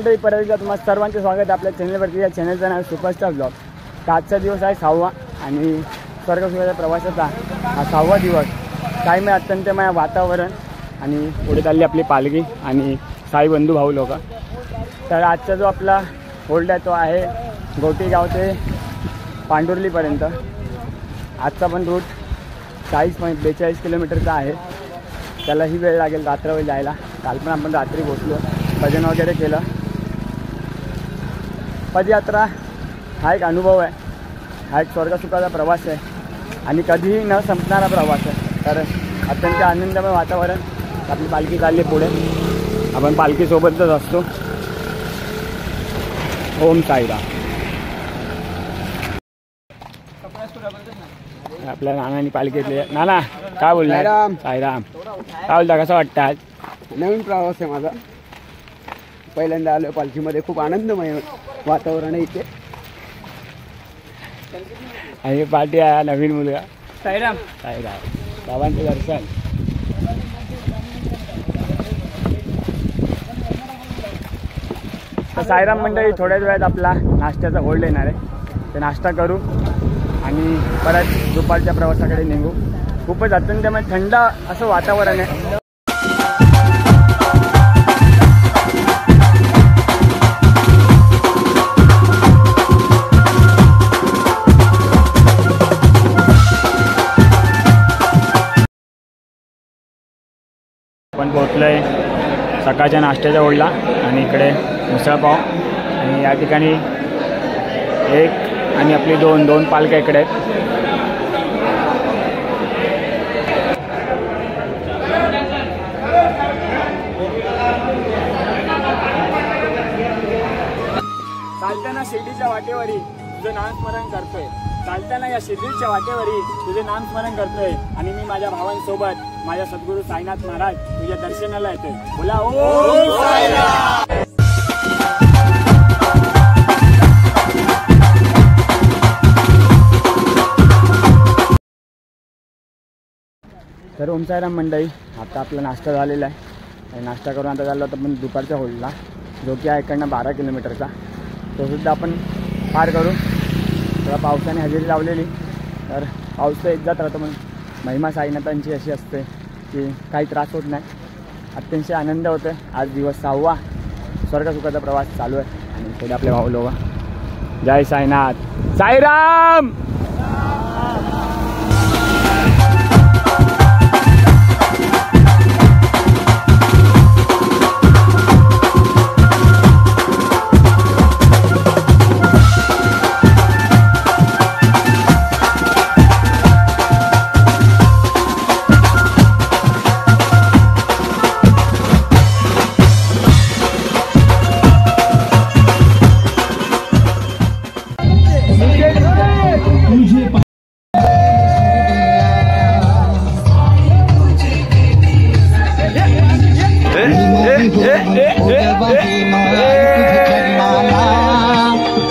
मंडळी, परत एकदा तुम्हाला सर्वांचे स्वागत आपल्या चॅनलवरती। या चॅनलचं नाव सुपरस्टार ब्लॉग। आजचा दिवस आहे 6वा आणि स्वर्गसुखाच्या प्रवासाचा हा 6वा दिवस। टाईम आहे अत्यंतमय वातावरण आणि पुढे चालली आपली पालखी आणि साई बंधू भाऊ लोक। तर आजचा जो आपला होल्ड आहे तो आहे गोटीगाव ते पांडुर्लीपर्यंत। आजचा पण रूट 40-42 किलोमीटरचा आहे। त्यालाही वेळ लागेल, रात्र वेळ जायला। काल पण आपण रात्री पोचलो, भजन वगैरे केलं। पदयात्रा हा एक अनुभव आहे, हा एक स्वर्गसुखाचा प्रवास आहे आणि कधीही न संपणारा प्रवास आहे। तर अत्यंत आनंदमय वातावरण। आपली पालखी चालली पुढे, आपण पालखीसोबतच असतो। ओम साईराम। आपल्या नानांनी पालखीतली। नाना काय बोलणार? साईराम काय बोलता, कसं वाटतं? आज नवीन प्रवास आहे माझा, पहिल्यांदा आलो पालखीमध्ये। खूप आनंदमय वातावरण आहे इथे। आणि पार्टी आहे नवीन मुलगा साईराम। साईराम बाबांचं दर्शन। तर साईराम मंडळी, थोड्याच वेळात आपला नाश्त्याचा होल्ड येणार आहे। ते नाश्ता करू आणि परत दुपारच्या प्रवासाकडे निघू। खूपच अत्यंतमय थंड असं वातावरण आहे। आपण पोहोचलोय सकाळच्या नाश्त्याच्या होल्डला आणि इकडे मिसळपाव आणि या ठिकाणी एक आणि आपली दोन पालख्या इकडे आहेत। चालताना शिर्डीच्या वाटेवरी तुझं नामस्मरण करतोय। चालताना या शिर्डीच्या वाटेवरी तुझे नामस्मरण करतोय आणि मी माझ्या भावांसोबत माझ्या सद्गुरू साईनाथ महाराज तुझ्या दर्शनाला येतोय। बोला ओम साईराम। तर ओम साईराम मंडळी, आता आपला नाश्ता झालेला आहे आणि नाश्ता करून आता झाला आपण दुपारच्या होल्डला, जो की आहे इकडनं 12 किलोमीटरचा। तो सुद्धा आपण पार करू। तेव्हा पावसाने हजेरी लावलेली, तर पाऊस तर येत जात राहतो, पण महिमा साईनाथांची अशी असते की काही त्रास होत नाही। अत्यंत आनंद होतो आहे। आज दिवस 6वा स्वर्गसुखाचा प्रवास चालू आहे आणि पुढे आपले भाऊ लोक। जय साईनाथ, साईराम।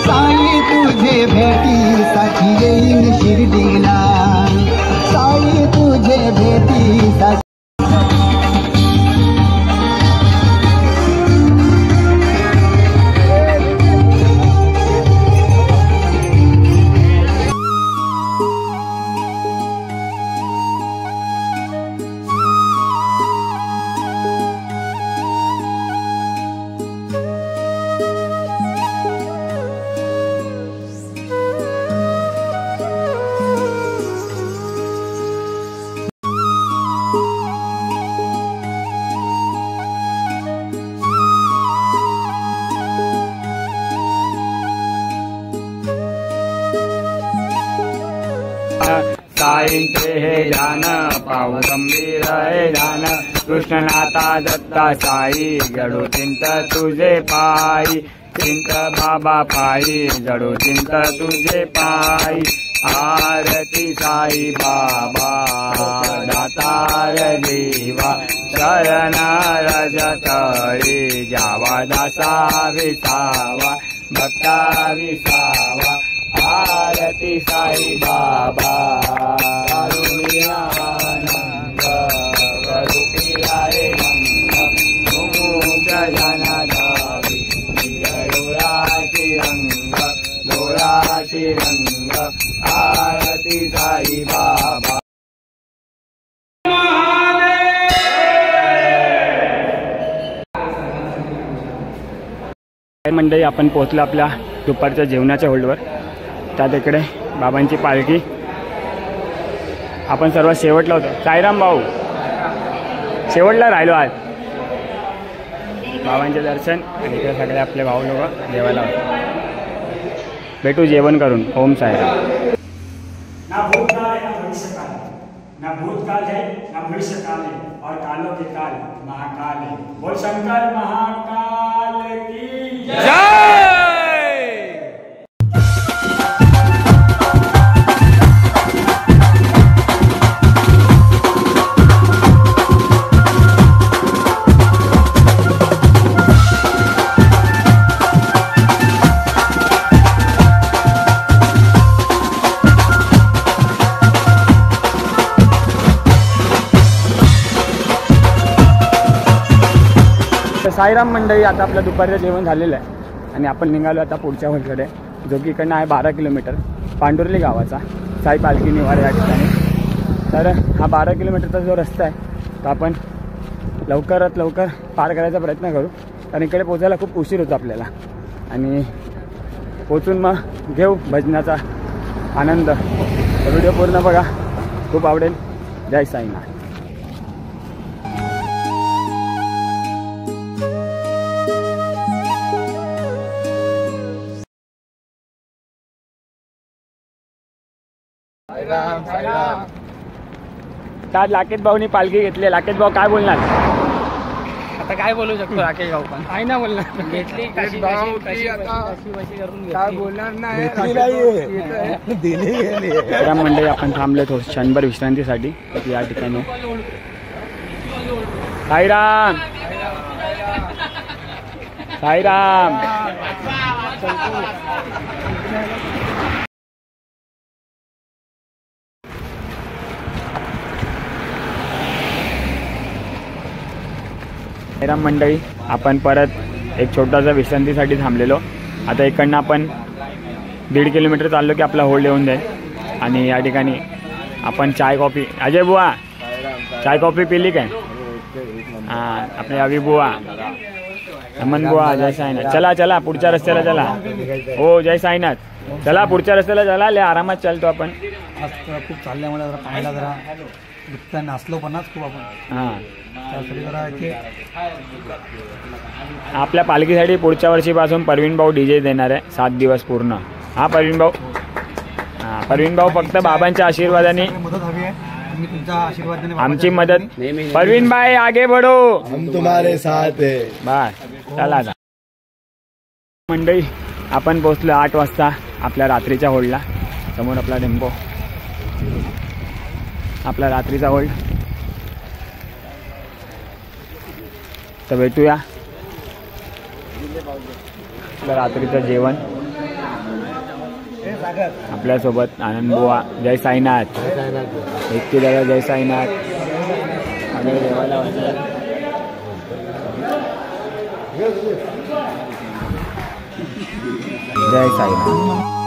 साई तुझे भेटीसाठी येईन शिर्डीला, साई तुझे भेटीसाठी। साईंचे हे ध्यान पाहू गंभीर हे ध्यान। कृष्णनाथा दत्ता साई जडू चिंत तुझे पायी। चिंत बाबा पायी जडू चिंत तुझे पायी। आरती साई बाबा दातार जीवा। शरण रजतळी जावा दासा विसावा भक्ता विसावा। आरती साई बाबा करुणियानंद वरुपियारे नंद मुमुच जन दावी श्रीरंग आरती साई बाबा। मंडळी आपण पोहोचलो आपल्या दुपारच्या जेवणाच्या होल्डवर। त्यात इकडे बाबांची पालखी, आपण सर्वात शेवटला होतो। साईराम भाऊ शेवटला राहिलो आज। बाबांचे दर्शन आणि इकडे सगळे आपले भाऊ लोक जेवायला होते। भेटू जेवण करून। ओम साईराम। ना भूतकाल है ना भविष्यकाल, ना भूतकाल है ना भविष्यकाल है, और कालों के काल महाकाल है। बोल शंकर महाकाल की जय। साईराम मंडळी, आता आपलं दुपारचं जेवण झालेलं आहे आणि आपण निघालो आता पुढच्या हॉलकडे, जो की इकडनं आहे 12 किलोमीटर, पांडुर्ली गावाचा साई पालखी निवार या ठिकाणी। तर हा 12 किलोमीटरचा जो रस्ता आहे तो आपण लवकरात लवकर पार करायचा प्रयत्न करू, कारण इकडे पोचायला खूप उशीर होतो आपल्याला। आणि पोचून मग घेऊ भजनाचा आनंद। व्हिडिओ पूर्ण बघा, खूप आवडेल। जय साईनाथ। त्यात लाकेश भाऊनी पालखी घेतली। लाकेश भाऊ काय बोलणार? आता काय बोलू शकतो राकेश भाऊ, पण काय ना बोलणार। घेतली कशी करून काय बोलणार नाही। त्या मंडळी आपण थांबले थोडं क्षणभर विश्रांतीसाठी या ठिकाणी। साईराम साईराम। साईराम मंडळी, आपण परत एक छोटासा विश्रांतीसाठी थांबलेलो। आता इकडनं आपण 1.5 किलोमीटर चाललो की आपला होल्ड येऊन जाईल। आणि या ठिकाणी आपण चाय कॉफी, अजय बुवा चाय कॉफी पिली काय? हां, आपले अभि बुवा, अमन बुवा, जय साईनाथ। चला चला पुढच्या रस्त्याला चला। हो जय साईनाथ। चला पुढच्या रस्त्याला चला, लय आरामात चालतो आपण। खूप चालल्यामुळे जरा पाहायला जरा दुखता, नाचलो पण खूप आपण। हां, आपल्या पालखीसाठी पुढच्या वर्षीपासून परवीन भाऊ डीजे देणार आहे 7 दिवस पूर्ण। हा परवीन भाऊ, हां परवीन भाऊ, फक्त बाबांच्या आशीर्वादाने मदत हवी आहे, मी तुमच्या आशीर्वादाने आमची मदत। परवीन भाई आगे बढ़ो, हम तुम्हारे साथ है। बस चला आता। मंडळी आपण पोहोचलो 8 वाजता आपल्या रात्रीच्या होल्डला। समोर आपला टेम्पो, आपला रात्रीचा होल्ड। तर भेटूया आपलं रात्रीचं जेवण आपल्यासोबत। आनंद बुवा, जय साईनाथ। इतकी दादा, जय साईनाथ। आणि जेवायला जय साईनाथ।